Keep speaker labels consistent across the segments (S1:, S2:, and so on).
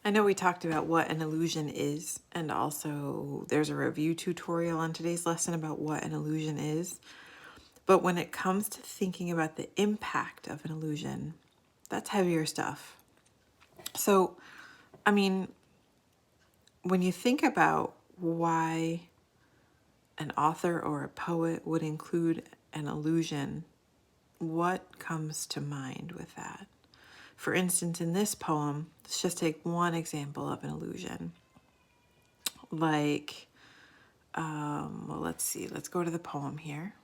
S1: I know we talked about what an illusion is, and also there's a review tutorial on today's lesson about what an illusion is. But when it comes to thinking about the impact of an illusion, that's heavier stuff. So, I mean, when you think about why an author or a poet would include an illusion, what comes to mind with that? For instance, in this poem, let's just take one example of an illusion. Like, well, let's see, let's go to the poem here.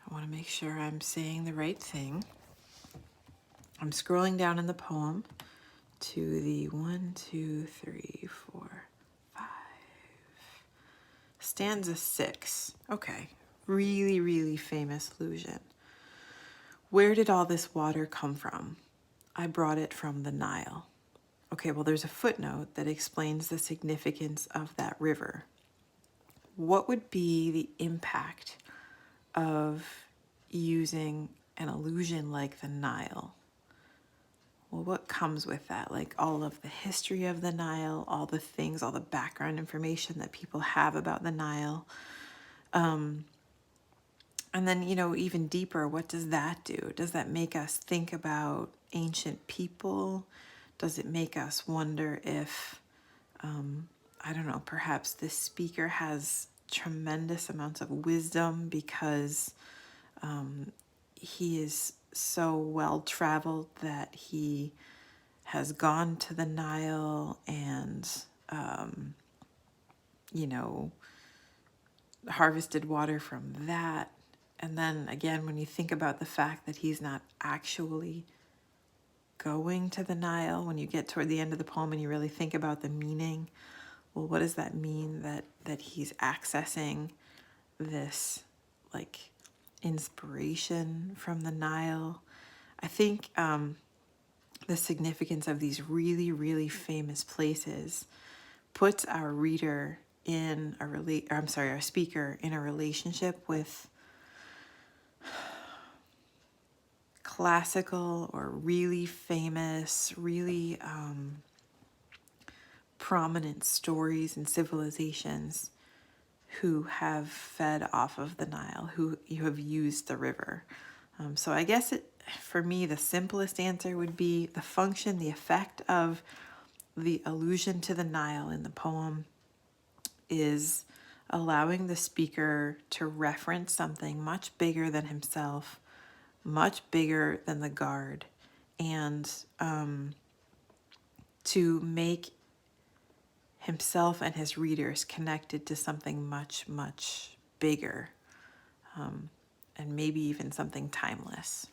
S1: I want to make sure I'm saying the right thing. I'm scrolling down in the poem to the 1, 2, 3, 4, 5, stanza 6. Okay, really, really famous illusion. Where did all this water come from? I brought it from the Nile. Okay, well, there's a footnote that explains the significance of that river. What would be the impact of using an illusion like the Nile? Well, what comes with that? Like all of the history of the Nile, all the things, all the background information that people have about the Nile. And then, even deeper, what does that do? Does that make us think about ancient people? Does it make us wonder if, I don't know, perhaps this speaker has tremendous amounts of wisdom because he is so well traveled that he has gone to the Nile and, harvested water from that. And then again, when you think about the fact that he's not actually going to the Nile, when you get toward the end of the poem and you really think about the meaning, well, what does that mean that he's accessing this like inspiration from the Nile? I think the significance of these really, really famous places puts our reader in our speaker in a relationship with classical or really famous, really prominent stories and civilizations who have fed off of the Nile, who you have used the river. So I guess for me, the simplest answer would be the function, the effect of the allusion to the Nile in the poem is allowing the speaker to reference something much bigger than himself, much bigger than the guard, and to make himself and his readers connected to something much, much bigger, and maybe even something timeless.